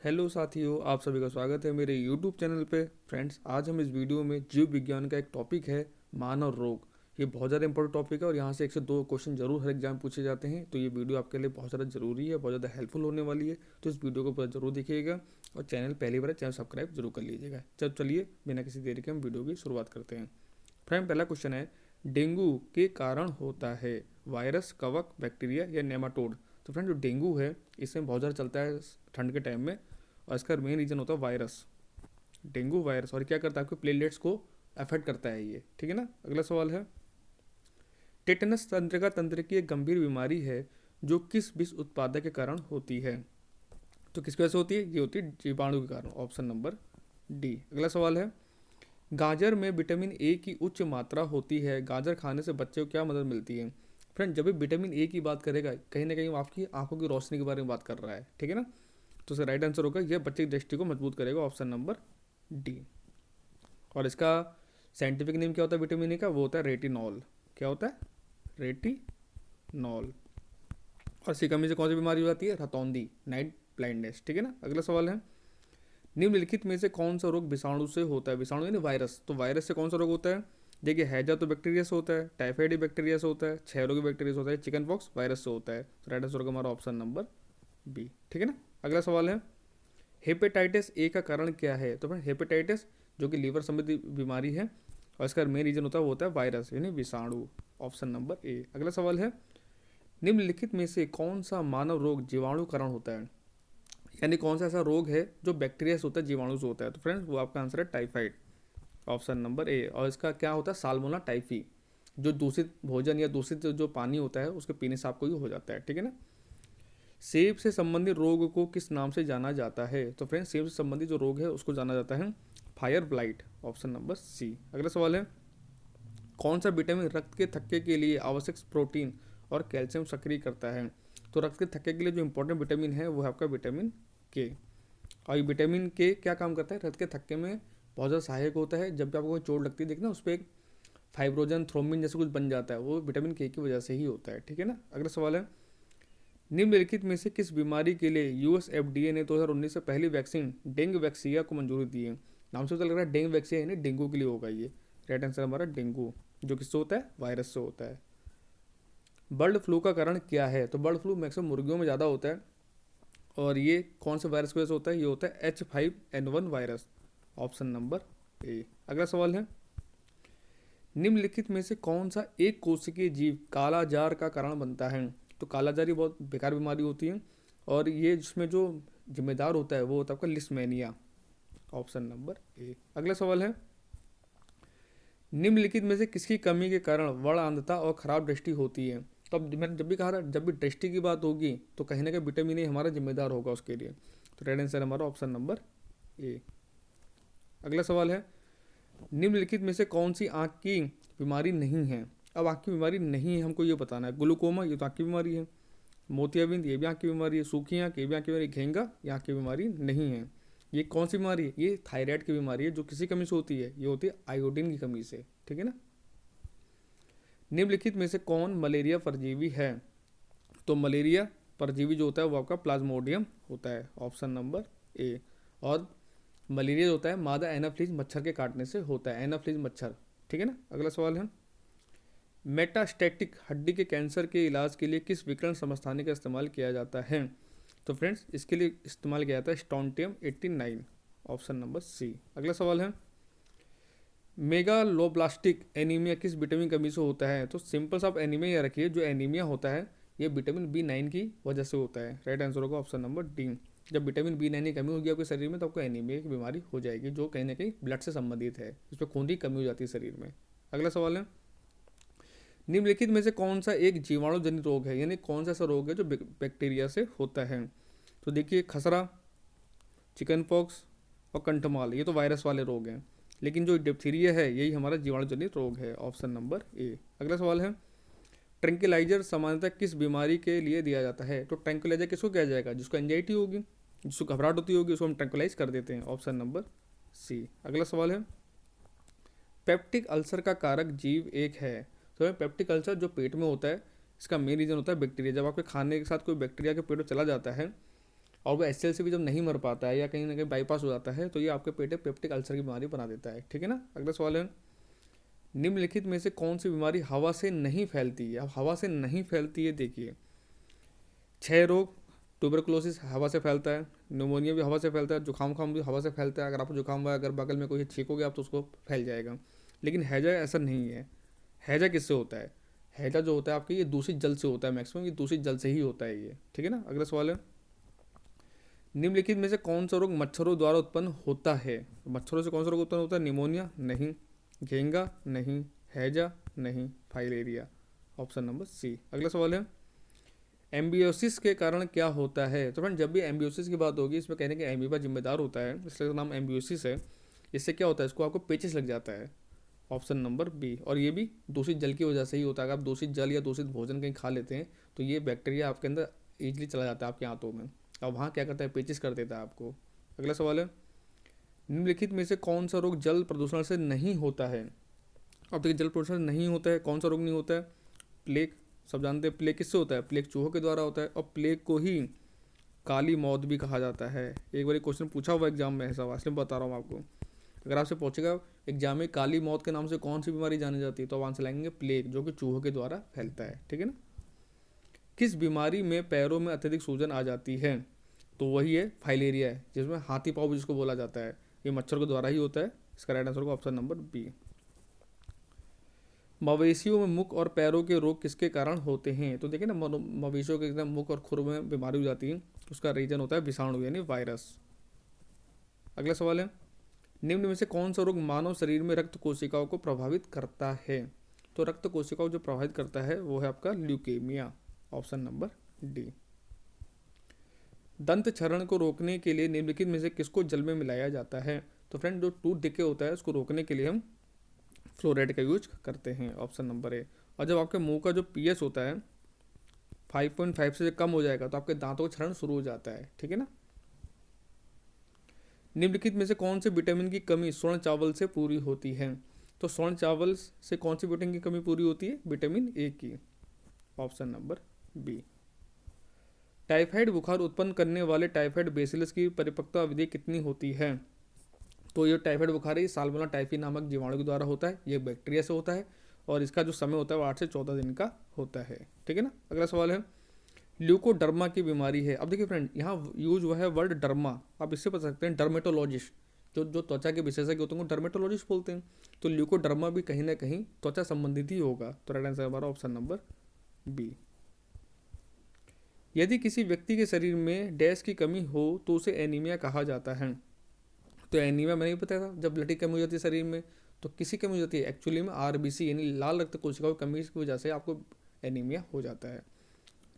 Hello साथियों, आप सभी का स्वागत है मेरे यूट्यूब चैनल पे। फ्रेंड्स, आज हम इस वीडियो में जीव विज्ञान का एक टॉपिक है मानव रोग। ये बहुत ज़्यादा इंपॉर्टेंट टॉपिक है और यहाँ से 1 से 2 क्वेश्चन जरूर हर एग्जाम पूछे जाते हैं, तो ये वीडियो आपके लिए बहुत ज़्यादा जरूरी है, बहुत ज़्यादा हेल्पफुल होने वाली है। तो इस वीडियो को पूरा जरूर देखिएगा और चैनल पहली बार चैनल सब्सक्राइब जरूर कर लीजिएगा। चलिए बिना किसी देरी के हम वीडियो की शुरुआत करते हैं। फ्रेंड, पहला क्वेश्चन है, डेंगू के कारण होता है वायरस, कवक, बैक्टीरिया या नेमाटोड। तो फ्रेंड, जो डेंगू है इसमें बहुत ज़्यादा चलता है ठंड के टाइम में, और इसका मेन रीजन होता है वायरस, डेंगू वायरस। और क्या करता है, आपके प्लेटलेट्स को अफेक्ट करता है ये, ठीक है ना। अगला सवाल है, टेटनस तंत्रिका तंत्र की एक गंभीर बीमारी है जो किस विष उत्पादक के कारण होती है। तो किसकी वजह से होती है, ये होती है जीवाणु के कारण, ऑप्शन नंबर डी। अगला सवाल है, गाजर में विटामिन ए की उच्च मात्रा होती है, गाजर खाने से बच्चे को क्या मदद मिलती है। फ्रेंड, जब भी विटामिन ए की बात करेगा कहीं ना कहीं वो आपकी आंखों की रोशनी के बारे में बात कर रहा है, ठीक है ना। तो इसका राइट आंसर होगा, यह बच्चे की दृष्टि को मजबूत करेगा, ऑप्शन नंबर डी। और इसका साइंटिफिक नेम क्या होता है विटामिन ए का, वो होता है रेटिनॉल। क्या होता है, रेटिनॉल। और इसकी कमी से कौन सी बीमारी हो जाती है, रतौंधी, नाइट ब्लाइंडनेस, ठीक है ना। अगला सवाल है, निम्नलिखित में से कौन सा रोग विषाणु से होता है। विषाणु यानी वायरस, तो वायरस से कौन सा रोग होता है। देखिए, हैजा तो बैक्टीरिया से होता है, टाइफाइड बैक्टीरिया से होता है, क्षयरोगी बैक्टीरिया से होता है, चिकन पॉक्स वायरस से होता है। तो राइट आंसर होगा हमारा ऑप्शन नंबर बी, ठीक है ना। अगला सवाल है, हेपेटाइटिस ए का कारण क्या है। तो फ्रेंड, हेपेटाइटिस जो कि लीवर संबंधी बीमारी है और इसका मेन रीजन होता है वो होता है वायरस यानी विषाणु, ऑप्शन नंबर ए। अगला सवाल है, निम्नलिखित में से कौन सा मानव रोग जीवाणु कारण होता है, यानी कौन सा ऐसा रोग है जो बैक्टीरिया से होता है, जीवाणु से होता है। तो फ्रेंड्स, वो आपका आंसर है टाइफाइड, ऑप्शन नंबर ए। और इसका क्या होता है, साल्मोना टाइफी, जो दूषित भोजन या दूषित जो पानी होता है उसके पीने से आपको ये हो जाता है, ठीक है ना। सेब से संबंधित रोग को किस नाम से जाना जाता है। तो फ्रेंड्स, सेब से संबंधित जो रोग है उसको जाना जाता है fire blight, option number C. अगला सवाल है, कौन सा विटामिन रक्त के थक्के के लिए आवश्यक प्रोटीन और कैल्शियम सक्रिय करता है। तो रक्त के थक्के के लिए जो इंपॉर्टेंट विटामिन है वो है आपका विटामिन के। और ये विटामिन के क्या काम करता है, रक्त के थक्के में बहुत ज़्यादा सहायक होता है। जब भी आपको कोई चोट लगती है, देखना उस पर एक फाइब्रोजन थ्रोम्बिन जैसे कुछ बन जाता है, वो विटामिन के की वजह से ही होता है, ठीक है ना। अगला सवाल है, निम्नलिखित में से किस बीमारी के लिए यूएस एफडीए ने 2019 से पहली वैक्सीन डेंग वैक्सीरिया को मंजूरी दी है। नाम से तो लग रहा है डेंग वैक्सीरिया यानी डेंगू के लिए होगा ये। राइट आंसर हमारा डेंगू, जो किससे होता है, वायरस से होता है। बर्ड फ्लू का कारण क्या है। तो बर्ड फ्लू मैक्सिमम मुर्गियों में ज़्यादा होता है और ये कौन से वायरस की वजह से होता है, ये होता है H5N1 virus, option number A. अगला सवाल है, निम्नलिखित में से कौन सा एक कोशिकीय जीव काला जार का कारण बनता है। तो काला जार ये बहुत बेकार बीमारी होती है और ये जिसमें जो जिम्मेदार होता है वो होता है आपका लिस्मेनिया, ऑप्शन नंबर ए। अगला सवाल है, निम्नलिखित में से किसकी कमी के कारण वर्ण अंधता और खराब दृष्टि होती है। तो अब मैंने जब भी कहा था, जब भी दृष्टि की बात होगी तो कहीं ना कहीं विटामिन ए हमारा जिम्मेदार होगा उसके लिए। तो राइट आंसर हमारा ऑप्शन नंबर ए। अगला सवाल है, निम्नलिखित में से कौन सी आँख की बीमारी नहीं है। अब आँख की बीमारी नहीं है हमको ये बताना है। ग्लूकोमा ये तो आँख की बीमारी है, मोतियाबिंद ये भी आँख की बीमारी है, सूखी आँख ये भी आँख की बीमारी, घेंगा ये आँख की बीमारी नहीं है। ये कौन सी बीमारी है, ये थायराइड की बीमारी है, जो किसी कमी से होती है, ये होती है आयोडीन की कमी से, ठीक है ना। निम्नलिखित में से कौन मलेरिया परजीवी है। तो मलेरिया परजीवी जो होता है वो आपका प्लाज्मोडियम होता है, ऑप्शन नंबर ए। और मलेरिया जो होता है मादा एनाफ्लीज मच्छर के काटने से होता है, एनाफ्लीज मच्छर, ठीक है ना। अगला सवाल है, मेटास्टैटिक हड्डी के कैंसर के इलाज के लिए किस विकिरण समस्थानिक का इस्तेमाल किया जाता है। तो फ्रेंड्स, इसके लिए इस्तेमाल किया जाता है स्टोंटियम 89, ऑप्शन नंबर सी। अगला सवाल है, मेगालोब्लास्टिक एनीमिया किस विटामिन कमी से होता है। तो सिंपल सा आप एनीमिया याद रखिए, जो एनीमिया होता है ये विटामिन B9 की वजह से होता है। राइट आंसर होगा ऑप्शन नंबर डी। जब विटामिन B9 की कमी होगी आपके शरीर में तो आपको एनीमिया की बीमारी हो जाएगी, जो कहीं ना कहीं ब्लड से संबंधित है, इस पर खून की कमी हो जाती है शरीर में। अगला सवाल है, निम्नलिखित में से कौन सा एक जीवाणु जनित रोग है, यानी कौन सा ऐसा रोग है जो बैक्टीरिया से होता है। तो देखिए, खसरा, चिकन पॉक्स और कंठमाल ये तो वायरस वाले रोग हैं, लेकिन जो डिप्थीरिया है यही हमारा जीवाणु जनित रोग है, ऑप्शन नंबर ए। अगला सवाल है, ट्रैंक्विलाइजर सामान्यतः किस बीमारी के लिए दिया जाता है। तो ट्रैंक्विलाइजर किसको किया जाएगा, जिसको एंजाइटी होगी, जिसको घबराहट होती होगी, उसको हम ट्रैंक्विलाइज कर देते हैं, ऑप्शन नंबर सी। अगला सवाल है, पेप्टिक अल्सर का कारक जीव एक है। तो पेप्टिक अल्सर जो पेट में होता है इसका मेन रीजन होता है बैक्टीरिया। जब आपके खाने के साथ कोई बैक्टीरिया के पेट में चला जाता है और वो HCl से भी जब नहीं मर पाता है या कहीं ना कहीं बाईपास हो जाता है तो ये आपके पेट में पेप्टिक अल्सर की बीमारी बना देता है, ठीक है ना। अगला सवाल है, निम्नलिखित में से कौन सी बीमारी हवा से नहीं फैलती है। अब हवा से नहीं फैलती है, देखिए, क्षय रोग, ट्यूबरकुलोसिस हवा से फैलता है, न्यूमोनिया भी हवा से फैलता है, जुकाम खाम भी हवा से फैलता है। अगर आपको जुकाम हुआ, अगर बगल में कोई छींकोगे आप तो उसको फैल जाएगा। लेकिन हैजा ऐसा नहीं है। हैजा किससे होता है? हैजा जो होता है आपके, ये दूषित जल से होता है, मैक्सिमम ये दूषित जल से ही होता है ये, ठीक है ना। अगला सवाल है, निम्नलिखित में से कौन सा रोग मच्छरों द्वारा उत्पन्न होता है। मच्छरों से कौन सा रोग उत्पन्न होता है? निमोनिया नहीं, घेंगा नहीं, हैजा नहीं, फाइलेरिया, ऑप्शन नंबर सी। अगला सवाल है, एम्बियोसिस के कारण क्या होता है। तो फ्रेंड जब भी एम्बियोसिस की बात होगी इसमें कहने के एमीबा जिम्मेदार होता है, इसलिए नाम एम्बियोसिस है। इससे क्या होता है, इसको आपको पेचिस लग जाता है, ऑप्शन नंबर बी। और ये भी दूषित जल की वजह से ही होता है। अगर आप दूषित जल या दूषित भोजन कहीं खा लेते हैं तो ये बैक्टीरिया आपके अंदर ईजिली चला जाता है आपके आंतों में, और वहाँ क्या करता है, पेचिस कर देता है आपको। अगला सवाल है, निम्नलिखित में से कौन सा रोग जल प्रदूषण से नहीं होता है। अब देखिए, जल प्रदूषण नहीं होता है, कौन सा रोग नहीं होता है? प्लेग, सब जानते हैं प्लेग किससे होता है, प्लेग चूहों के द्वारा होता है। और प्लेग को ही काली मौत भी कहा जाता है। एक बार क्वेश्चन पूछा हुआ एग्जाम में ऐसा, इसलिए बता रहा हूँ आपको। अगर आपसे पूछेगा एग्जाम में काली मौत के नाम से कौन सी बीमारी जानी जाती है, तो आप आंसर लाएंगे प्लेग, जो कि चूहों के द्वारा फैलता है, ठीक है ना। किस बीमारी में पैरों में अत्यधिक सूजन आ जाती है? तो वही है फाइलेरिया है, जिसमें हाथी पाँव भी जिसको बोला जाता है। ये मच्छर के द्वारा ही होता है। इसका राइट आंसर होगा ऑप्शन नंबर बी। मवेशियों में मुख और पैरों के रोग किसके कारण होते हैं? तो देखिए ना, मवेशियों के एकदम मुख और खुर में बीमारी हो जाती है, उसका रीजन होता है विषाणु यानी वायरस। अगला सवाल है, निम्न में से कौन सा रोग मानव शरीर में रक्त कोशिकाओं को प्रभावित करता है? तो रक्त कोशिकाओं जो प्रभावित करता है वो है आपका ल्यूकेमिया, ऑप्शन नंबर डी। दंत क्षरण को रोकने के लिए निम्नलिखित में से किसको जल में मिलाया जाता है? तो फ्रेंड जो टूथ डिके होता है उसको रोकने के लिए हम फ्लोराइड का यूज करते हैं, ऑप्शन नंबर ए। और जब आपके मुंह का जो पीएच होता है 5.5 से कम हो जाएगा तो आपके दांतों का क्षरण शुरू हो जाता है, ठीक है ना। निम्नलिखित में से कौन से विटामिन की कमी स्वर्ण चावल से पूरी होती है? तो स्वर्ण चावल से कौन सी विटामिन की कमी पूरी होती है? विटामिन ए की, ऑप्शन नंबर बी। टाइफाइड बुखार उत्पन्न करने वाले टाइफाइड बेसिलस की परिपक्वता अवधि कितनी होती है? तो ये टाइफाइड बुखार है, ये साल्मोनेला टाइफी नामक जीवाणु के द्वारा होता है, ये बैक्टीरिया से होता है, और इसका जो समय होता है वो 8 से 14 दिन का होता है, ठीक है ना। अगला सवाल है, ल्यूकोडर्मा की बीमारी है। अब देखिए फ्रेंड, यहाँ यूज हुआ है वर्ड डर्मा, आप इससे पता सकते हैं डर्मेटोलॉजिस्ट, जो जो त्वचा के विशेषज्ञ होते हैं उनको डर्मेटोलॉजिस्ट बोलते हैं। तो ल्यूकोडर्मा भी कहीं ना कहीं त्वचा संबंधित ही होगा। तो राइट आंसर हमारा ऑप्शन नंबर बी। यदि किसी व्यक्ति के शरीर में डैश की कमी हो तो उसे एनीमिया कहा जाता है। तो एनीमिया मैंने भी बताया था, जब ब्लड की कमी हो जाती है शरीर में तो किसी कमी हो जाती है, एक्चुअली में आरबीसी यानी लाल रक्त कोशिकाओं की कमी की वजह से आपको एनीमिया हो जाता है।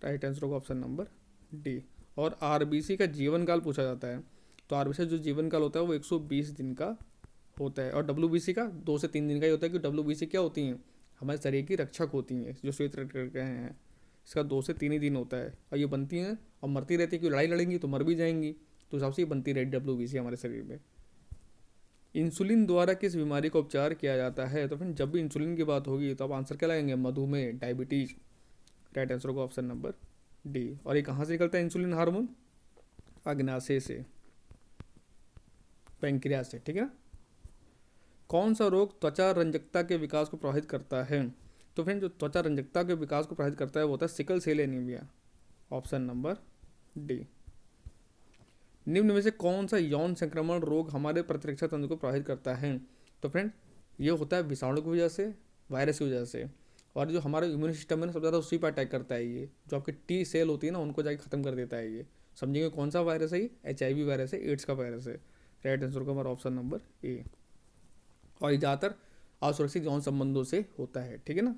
राइट आंसर होगा ऑप्शन नंबर डी। और आरबीसी का जीवन काल पूछा जाता है, तो आरबीसी जो जीवन काल होता है वो 120 दिन का होता है, और डब्ल्यूबीसी का 2 से 3 दिन का ही होता है। कि डब्ल्यूबीसी क्या होती हैं, हमारे शरीर की रक्षक होती हैं, जो श्वेत रक्त के हैं। इसका 2 से 3 ही दिन होता है, और ये बनती हैं और मरती रहती है, क्योंकि लड़ाई लड़ेंगी तो मर भी जाएंगी, तो हिसाब से ये बनती रहेगी डब्ल्यूबीसी हमारे शरीर में। इंसुलिन द्वारा किस बीमारी का उपचार किया जाता है? तो फिर जब भी इंसुलिन की बात होगी तो आप आंसर क्या लगाएंगे, मधुमेह, डायबिटीज। राइट आंसर होगा ऑप्शन नंबर डी। और ये कहाँ से निकलता है इंसुलिन हार्मोन? अग्नाशय से, पैंक्रियास से, ठीक है ना। कौन सा रोग त्वचा रंजकता के विकास को प्रभावित करता है? तो फ्रेंड जो त्वचा रंजकता के विकास को प्रभावित करता है वो होता है sickle cell anaemia, option number D. निम्न में से कौन सा यौन संक्रमण रोग हमारे प्रतिरक्षा तंत्र को प्रभावित करता है? तो फ्रेंड ये होता है विषाणु की वजह से, वायरस की वजह से। और जो हमारा इम्यून सिस्टम है ना, सबसे ज़्यादा उसी पर अटैक करता है ये, जो आपकी टी सेल होती है ना उनको जाके खत्म कर देता है ये। समझेंगे कौन सा वायरस है? ये HIV वायरस है, एड्स का वायरस है। राइट आंसर का हमारा ऑप्शन नंबर ए। और ये ज़्यादातर असुरक्षित यौन संबंधों से होता है, ठीक है ना।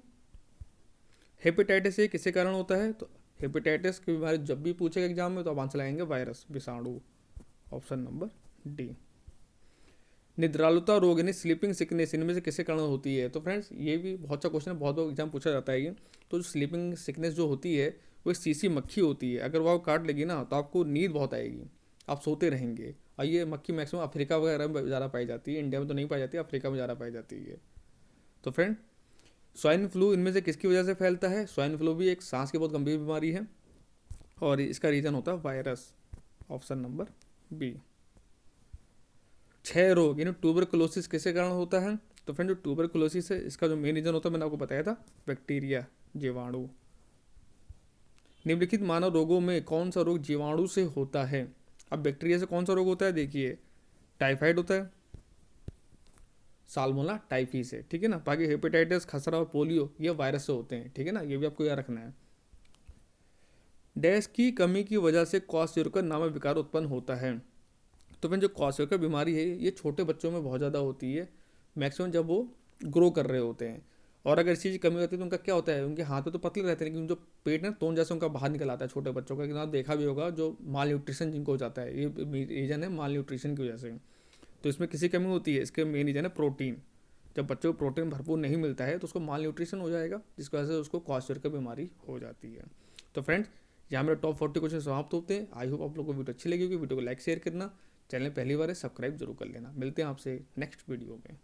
हेपेटाइटिस ए किसके कारण होता है? तो हेपेटाइटिस की बीमारी जब भी पूछेगा एग्जाम में तो आप आंसर लाएंगे वायरस, विषाणु, ऑप्शन नंबर डी। निद्रालुता रोग यानी स्लीपिंग सिकनेस इनमें से किसके कारण होती है? तो फ्रेंड्स ये भी बहुत अच्छा क्वेश्चन है, बहुत बार एग्जाम पूछा जाता है ये। तो जो स्लीपिंग सिकनेस जो होती है वो एक सीसी मक्खी होती है, अगर वो आप काट लेगी ना तो आपको नींद बहुत आएगी, आप सोते रहेंगे। और ये मक्खी मैक्सिमम अफ्रीका वगैरह में ज़्यादा पाई जाती है, इंडिया में तो नहीं पाई जाती, अफ्रीका में ज़्यादा पाई जाती है। तो फ्रेंड स्वाइन फ्लू इनमें से किसकी वजह से फैलता है? स्वाइन फ्लू भी एक सांस की बहुत गंभीर बीमारी है और इसका रीज़न होता है वायरस। Option number B. क्षय रोग यानी ट्यूबरकुलोसिस किसके कारण होता है? तो फ्रेंड जो ट्यूबरकुलोसिस है इसका जो मेन रीजन होता है मैंने आपको बताया था, बैक्टीरिया, जीवाणु। निम्नलिखित मानव रोगों में कौन सा रोग जीवाणु से होता है? अब बैक्टीरिया से कौन सा रोग होता है? देखिए, टाइफाइड होता है, साल्मोला टाइफी से, ठीक है ना। बाकी हेपेटाइटिस, खसरा और पोलियो ये वायरस से होते हैं, ठीक है ना, ये भी आपको याद रखना है। डैश की कमी की वजह से क्वाशयोकर नामक विकार उत्पन्न होता है। तो फिर जो क्वाशयोकर बीमारी है ये छोटे बच्चों में बहुत ज़्यादा होती है, मैक्सिमम जब वो ग्रो कर रहे होते हैं। और अगर इस चीज़ की कमी होती है तो उनका क्या होता है, उनके हाथ तो पतले रहते हैं लेकिन जो पेट है तोन जैसे उनका बाहर निकल आता है छोटे बच्चों का। आप देखा भी होगा जो माल न्यूट्रिशन जिनको हो जाता है, ये रीजन है माल न्यूट्रिशन की वजह से। तो इसमें किसी कमी होती है, इसके मेन रीजन है प्रोटीन। जब बच्चों को प्रोटीन भरपूर नहीं मिलता है तो उसको माल न्यूट्रिशन हो जाएगा, जिसकी वजह से उसको क्वाशयोकर बीमारी हो जाती है। तो फ्रेंड्स, यहाँ मेरे टॉप 40 क्वेश्चन समाप्त होते हैं। आई होप आप लोगों को वीडियो अच्छी लगी होगी। वीडियो को लाइक शेयर करना, चैनल पहली बार है सब्सक्राइब जरूर कर लेना। मिलते हैं आपसे नेक्स्ट वीडियो में।